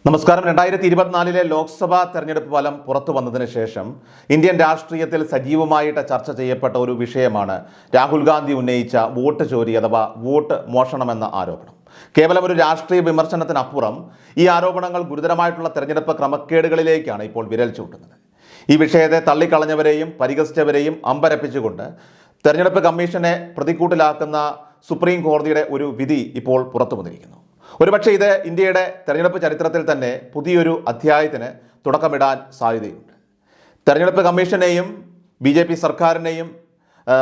നമസ്കാരം. 2024 ലോക്സഭാ തെരഞ്ഞെടുപ്പ് ഫലം പുറത്തു വന്നതിന് ശേഷം ഇന്ത്യൻ രാഷ്ട്രീയത്തിൽ സജീവമായിട്ട് ചർച്ച ചെയ്യപ്പെട്ട ഒരു വിഷയമാണ് രാഹുൽ ഗാന്ധി ഉന്നയിച്ച വോട്ട് ചോരി അഥവാ വോട്ട് മോഷണമെന്ന ആരോപണം. കേവലം ഒരു രാഷ്ട്രീയ വിമർശനത്തിനപ്പുറം ഈ ആരോപണങ്ങൾ ഗുരുതരമായിട്ടുള്ള തെരഞ്ഞെടുപ്പ് ക്രമക്കേടുകളിലേക്കാണ് ഇപ്പോൾ വിരൽ ചൂണ്ടുന്നത്. ഈ വിഷയത്തെ തള്ളിക്കളഞ്ഞവരെയും പരിഹസിച്ചവരെയും അമ്പരപ്പിച്ചുകൊണ്ട് തെരഞ്ഞെടുപ്പ് കമ്മീഷനെ പ്രതിക്കൂട്ടിലാക്കുന്ന സുപ്രീം കോടതിയുടെ ഒരു വിധി ഇപ്പോൾ പുറത്തു വന്നിരിക്കുന്നു. ഒരുപക്ഷെ ഇത് ഇന്ത്യയുടെ തെരഞ്ഞെടുപ്പ് ചരിത്രത്തിൽ തന്നെ പുതിയൊരു അധ്യായത്തിന് തുടക്കമിടാൻ സാധ്യതയുണ്ട്. തെരഞ്ഞെടുപ്പ് കമ്മീഷനെയും BJP സർക്കാരിനെയും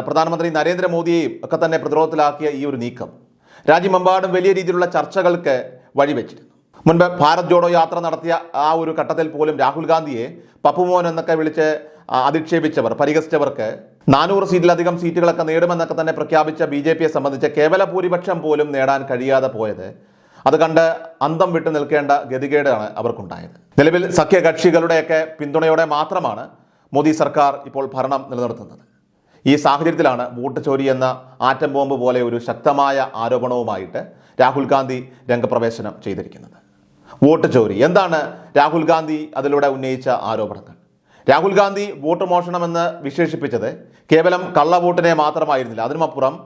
പ്രധാനമന്ത്രി നരേന്ദ്രമോദിയെയും ഒക്കെ തന്നെ പ്രതിരോധത്തിലാക്കിയ ഈ ഒരു നീക്കം രാജ്യമെമ്പാടും വലിയ രീതിയിലുള്ള ചർച്ചകൾക്ക് വഴിവെച്ചിരുന്നു. മുൻപ് ഭാരത് ജോഡോ യാത്ര നടത്തിയ ആ ഒരു ഘട്ടത്തിൽ പോലും രാഹുൽ ഗാന്ധിയെ പപ്പുമോൻ എന്നൊക്കെ വിളിച്ച് അധിക്ഷേപിച്ചവർ, പരിഹസിച്ചവർക്ക് 400 സീറ്റിലധികം സീറ്റുകളൊക്കെ നേടുമെന്നൊക്കെ തന്നെ പ്രഖ്യാപിച്ച BJPയെ സംബന്ധിച്ച് കേവല ഭൂരിപക്ഷം പോലും നേടാൻ കഴിയാതെ പോയത് അത് കണ്ട് അന്തം വിട്ടു നിൽക്കേണ്ട ഗതികേടാണ് അവർക്കുണ്ടായത്. നിലവിൽ സഖ്യകക്ഷികളുടെയൊക്കെ പിന്തുണയോടെ മാത്രമാണ് മോദി സർക്കാർ ഇപ്പോൾ ഭരണം നിലനിർത്തുന്നത്. ഈ സാഹചര്യത്തിലാണ് വോട്ട് ചോരി എന്ന ആറ്റം ബോംബ് പോലെ ഒരു ശക്തമായ ആരോപണവുമായിട്ട് രാഹുൽ ഗാന്ധി രംഗപ്രവേശനം ചെയ്തിരിക്കുന്നത്. വോട്ട് ചോരി എന്താണ് രാഹുൽ ഗാന്ധി അതിലൂടെ ഉന്നയിച്ച ആരോപണങ്ങൾ? രാഹുൽ ഗാന്ധി വോട്ട് മോഷണമെന്ന് വിശേഷിപ്പിച്ചത് കേവലം കള്ളവോട്ടിനെ മാത്രമായിരുന്നില്ല. അതിനുമപ്പുറം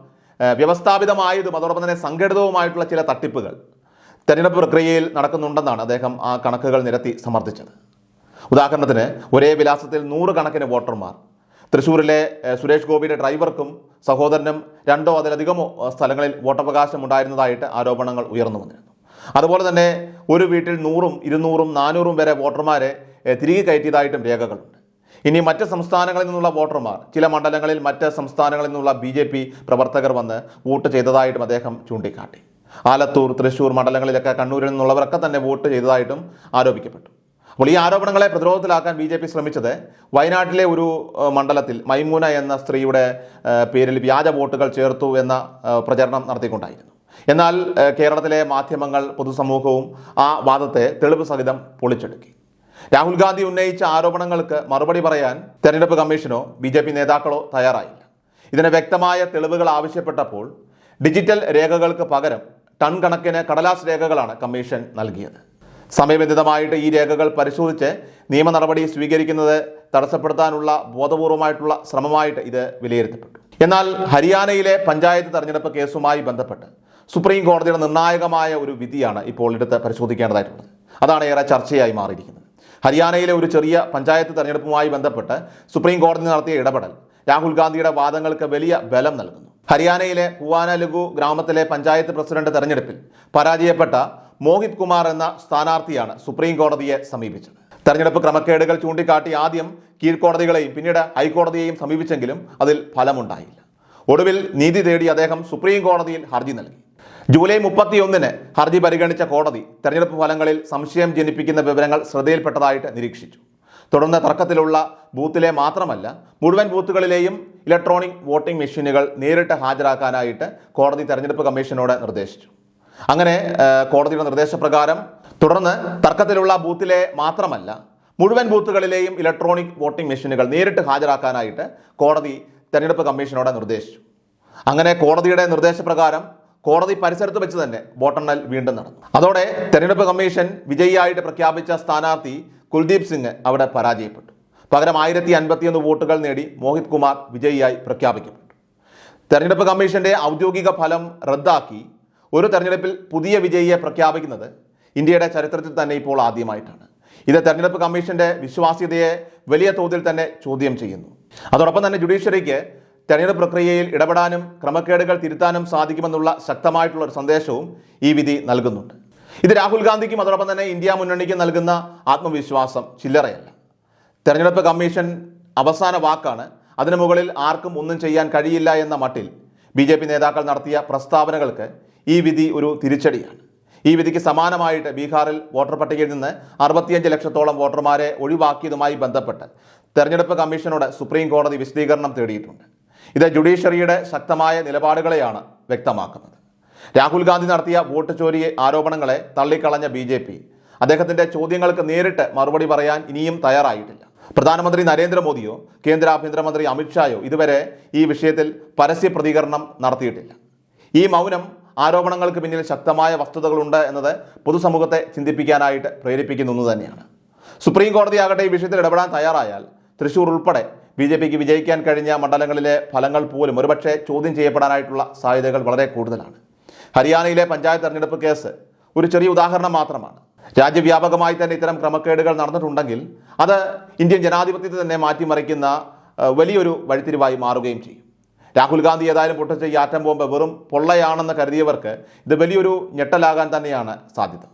വ്യവസ്ഥാപിതമായതും അതോടൊപ്പം തന്നെ സംഘടിതവുമായിട്ടുള്ള ചില തട്ടിപ്പുകൾ തെരഞ്ഞെടുപ്പ് പ്രക്രിയയിൽ നടക്കുന്നുണ്ടെന്നാണ് അദ്ദേഹം ആ കണക്കുകൾ നിരത്തി സമർത്ഥിച്ചത്. ഉദാഹരണത്തിന്, ഒരേ വിലാസത്തിൽ 100 കണക്കിന് വോട്ടർമാർ തൃശ്ശൂരിലെ സുരേഷ് ഗോപിയുടെ ഡ്രൈവർക്കും സഹോദരനും 2 അതിലധികമോ സ്ഥലങ്ങളിൽ വോട്ടവകാശം ഉണ്ടായിരുന്നതായിട്ട് ആരോപണങ്ങൾ ഉയർന്നു വന്നിരുന്നു. അതുപോലെ തന്നെ ഒരു വീട്ടിൽ 100ഉം 200ഉം 400ഉം വരെ വോട്ടർമാരെ തിരികെ കയറ്റിയതായിട്ടും രേഖകളുണ്ട്. ഇനി മറ്റ് സംസ്ഥാനങ്ങളിൽ നിന്നുള്ള വോട്ടർമാർ ചില മണ്ഡലങ്ങളിൽ മറ്റ് സംസ്ഥാനങ്ങളിൽ നിന്നുള്ള BJP പ്രവർത്തകർ വന്ന് വോട്ട് ചെയ്തതായിട്ടും അദ്ദേഹം ചൂണ്ടിക്കാട്ടി. ആലത്തൂർ, തൃശ്ശൂർ മണ്ഡലങ്ങളിലൊക്കെ കണ്ണൂരിൽ നിന്നുള്ളവരൊക്കെ തന്നെ വോട്ട് ചെയ്തതായിട്ടും ആരോപിക്കപ്പെട്ടു. അപ്പോൾ ഈ ആരോപണങ്ങളെ പ്രതിരോധത്തിലാക്കാൻ BJP ശ്രമിച്ചത് വയനാട്ടിലെ ഒരു മണ്ഡലത്തിൽ മൈമൂന എന്ന സ്ത്രീയുടെ പേരിൽ വ്യാജ വോട്ടുകൾ ചേർത്തു എന്ന പ്രചരണം നടത്തിക്കൊണ്ടായിരുന്നു. എന്നാൽ കേരളത്തിലെ മാധ്യമങ്ങൾ, പൊതുസമൂഹവും ആ വാദത്തെ തെളിവ് സഹിതം പൊളിച്ചെടുക്കി. രാഹുൽ ഗാന്ധി ഉന്നയിച്ച ആരോപണങ്ങൾക്ക് മറുപടി പറയാൻ തെരഞ്ഞെടുപ്പ് കമ്മീഷനോ BJP നേതാക്കളോ തയ്യാറായില്ല. ഇതിന് വ്യക്തമായ തെളിവുകൾ ആവശ്യപ്പെട്ടപ്പോൾ ഡിജിറ്റൽ രേഖകൾക്ക് പകരം ടൺ കണക്കിന് കടലാസ് രേഖകളാണ് കമ്മീഷൻ നൽകിയത്. സമയബന്ധിതമായിട്ട് ഈ രേഖകൾ പരിശോധിച്ച് നിയമ നടപടി സ്വീകരിക്കുന്നത് തടസ്സപ്പെടുത്താനുള്ള ബോധപൂർവമായിട്ടുള്ള ശ്രമമായിട്ട് ഇത് വിലയിരുത്തപ്പെട്ടു. എന്നാൽ ഹരിയാനയിലെ പഞ്ചായത്ത് തെരഞ്ഞെടുപ്പ് കേസുമായി ബന്ധപ്പെട്ട് സുപ്രീം കോടതിയുടെ നിർണായകമായ ഒരു വിധിയാണ് ഇപ്പോൾ എടുത്ത് പരിശോധിക്കേണ്ടതായിട്ടുള്ളത്. അതാണ് ഏറെ ചർച്ചയായി മാറിയിരിക്കുന്നത്. ഹരിയാനയിലെ ഒരു ചെറിയ പഞ്ചായത്ത് തെരഞ്ഞെടുപ്പുമായി ബന്ധപ്പെട്ട് സുപ്രീം കോടതി നടത്തിയ ഇടപെടൽ രാഹുൽ ഗാന്ധിയുടെ വാദങ്ങൾക്ക് വലിയ ബലം നൽകുന്നു. ഹരിയാനയിലെ കുവാനലുഗു ഗ്രാമത്തിലെ പഞ്ചായത്ത് പ്രസിഡന്റ് തെരഞ്ഞെടുപ്പിൽ പരാജയപ്പെട്ട മോഹിത് കുമാർ എന്ന സ്ഥാനാർത്ഥിയാണ് സുപ്രീം കോടതിയെ സമീപിച്ചത്. തെരഞ്ഞെടുപ്പ് ക്രമക്കേടുകൾ ചൂണ്ടിക്കാട്ടി ആദ്യം കീഴ്ക്കോടതികളെയും പിന്നീട് ഹൈക്കോടതിയെയും സമീപിച്ചെങ്കിലും അതിൽ ഫലമുണ്ടായില്ല. ഒടുവിൽ നീതി തേടി അദ്ദേഹം സുപ്രീം കോടതിയിൽ ഹർജി നൽകി. ജൂലൈ 31-ന് ഹർജി പരിഗണിച്ച കോടതി തെരഞ്ഞെടുപ്പ് ഫലങ്ങളിൽ സംശയം ജനിപ്പിക്കുന്ന വിവരങ്ങൾ ശ്രദ്ധയിൽപ്പെട്ടതായിട്ട് നിരീക്ഷിച്ചു. തുടർന്ന് തർക്കത്തിലുള്ള ബൂത്തിലെ മാത്രമല്ല മുഴുവൻ ബൂത്തുകളിലെയും ഇലക്ട്രോണിക് വോട്ടിംഗ് മെഷീനുകൾ നേരിട്ട് ഹാജരാക്കാനായിട്ട് കോടതി തെരഞ്ഞെടുപ്പ് കമ്മീഷനോട് നിർദ്ദേശിച്ചു. അങ്ങനെ കോടതിയുടെ നിർദ്ദേശപ്രകാരം തുടർന്ന് തർക്കത്തിലുള്ള ബൂത്തിലെ മാത്രമല്ല മുഴുവൻ ബൂത്തുകളിലെയും ഇലക്ട്രോണിക് വോട്ടിംഗ് മെഷീനുകൾ നേരിട്ട് ഹാജരാക്കാനായിട്ട് കോടതി തെരഞ്ഞെടുപ്പ് കമ്മീഷനോട് നിർദ്ദേശിച്ചു. അങ്ങനെ കോടതിയുടെ നിർദ്ദേശപ്രകാരം കോടതി പരിസരത്ത് വെച്ച് തന്നെ വോട്ടെണ്ണൽ വീണ്ടും നടന്നു. അതോടെ തെരഞ്ഞെടുപ്പ് കമ്മീഷൻ വിജയിയായിട്ട് പ്രഖ്യാപിച്ച സ്ഥാനാർത്ഥി കുൽദീപ് സിംഗ് അവിടെ പരാജയപ്പെട്ടു. പകരം 1051 വോട്ടുകൾ നേടി മോഹിത് കുമാർ വിജയിയായി പ്രഖ്യാപിക്കപ്പെട്ടു. തെരഞ്ഞെടുപ്പ് കമ്മീഷന്റെ ഔദ്യോഗിക ഫലം റദ്ദാക്കി ഒരു തെരഞ്ഞെടുപ്പിൽ പുതിയ വിജയിയെ പ്രഖ്യാപിക്കുന്നത് ഇന്ത്യയുടെ ചരിത്രത്തിൽ തന്നെ ഇപ്പോൾ ആദ്യമായിട്ടാണ്. ഇത് തെരഞ്ഞെടുപ്പ് കമ്മീഷന്റെ വിശ്വാസ്യതയെ വലിയ തോതിൽ തന്നെ ചോദ്യം ചെയ്യുന്നു. അതോടൊപ്പം തന്നെ ജുഡീഷ്യറിക്ക് തെരഞ്ഞെടുപ്പ് പ്രക്രിയയിൽ ഇടപെടാനും ക്രമക്കേടുകൾ തിരുത്താനും സാധിക്കുമെന്നുള്ള ശക്തമായിട്ടുള്ള ഒരു സന്ദേശവും ഈ വിധി നൽകുന്നുണ്ട്. ഇത് രാഹുൽ ഗാന്ധിക്കും അതോടൊപ്പം തന്നെ ഇന്ത്യ മുന്നണിക്കും നൽകുന്ന ആത്മവിശ്വാസം ചില്ലറയല്ല. തെരഞ്ഞെടുപ്പ് കമ്മീഷൻ അവസാന വാക്കാണ്. അതിനു മുകളിൽ ആർക്കും ഒന്നും ചെയ്യാൻ കഴിയില്ല എന്ന മട്ടിൽ BJP നേതാക്കൾ നടത്തിയ പ്രസ്താവനകൾക്ക് ഈ വിധി ഒരു തിരിച്ചടിയാണ്. ഈ വിധിക്ക് സമാനമായിട്ട് ബീഹാറിൽ വോട്ടർ പട്ടികയിൽ നിന്ന് 65 ലക്ഷത്തോളം വോട്ടർമാരെ ഒഴിവാക്കിയതുമായി ബന്ധപ്പെട്ട് തെരഞ്ഞെടുപ്പ് കമ്മീഷനോട് സുപ്രീം കോടതി വിശദീകരണം തേടിയിട്ടുണ്ട്. ഇത് ജുഡീഷ്യറിയുടെ ശക്തമായ നിലപാടുകളെയാണ് വ്യക്തമാക്കുന്നത്. രാഹുൽ ഗാന്ധി നടത്തിയ വോട്ട് ചോരി ആരോപണങ്ങളെ തള്ളിക്കളഞ്ഞ BJP അദ്ദേഹത്തിൻ്റെ ചോദ്യങ്ങൾക്ക് നേരിട്ട് മറുപടി പറയാൻ ഇനിയും തയ്യാറായിട്ടില്ല. പ്രധാനമന്ത്രി നരേന്ദ്രമോദിയോ കേന്ദ്ര ആഭ്യന്തരമന്ത്രി അമിത്ഷായോ ഇതുവരെ ഈ വിഷയത്തിൽ പരസ്യ പ്രതികരണം നടത്തിയിട്ടില്ല. ഈ മൗനം ആരോപണങ്ങൾക്ക് പിന്നിൽ ശക്തമായ വസ്തുതകളുണ്ട് എന്നത് പൊതുസമൂഹത്തെ ചിന്തിപ്പിക്കാനായിട്ട് പ്രേരിപ്പിക്കുന്ന ഒന്ന് തന്നെയാണ്. സുപ്രീം കോടതി ആകട്ടെ ഈ വിഷയത്തിൽ ഇടപെടാൻ തയ്യാറായാൽ തൃശൂർ ഉൾപ്പെടെ BJPക്ക് വിജയിക്കാൻ കഴിഞ്ഞ മണ്ഡലങ്ങളിലെ ഫലങ്ങൾ പോലും ഒരുപക്ഷെ ചോദ്യം ചെയ്യപ്പെടാനായിട്ടുള്ള സാധ്യതകൾ വളരെ കൂടുതലാണ്. ഹരിയാനയിലെ പഞ്ചായത്ത് തെരഞ്ഞെടുപ്പ് കേസ് ഒരു ചെറിയ ഉദാഹരണം മാത്രമാണ്. രാജ്യവ്യാപകമായി തന്നെ ഇത്തരം ക്രമക്കേടുകൾ നടന്നിട്ടുണ്ടെങ്കിൽ അത് ഇന്ത്യൻ ജനാധിപത്യത്തെ തന്നെ മാറ്റിമറിക്കുന്ന വലിയൊരു വഴിത്തിരിവായി മാറുകയും ചെയ്യും. രാഹുൽ ഗാന്ധി ഏതായാലും പൊട്ടിച്ച ഈ ആറ്റം ബോംബ് വെറും പൊള്ളയാണെന്ന് കരുതിയവർക്ക് ഇത് വലിയൊരു ഞെട്ടലാകാൻ തന്നെയാണ് സാധ്യത.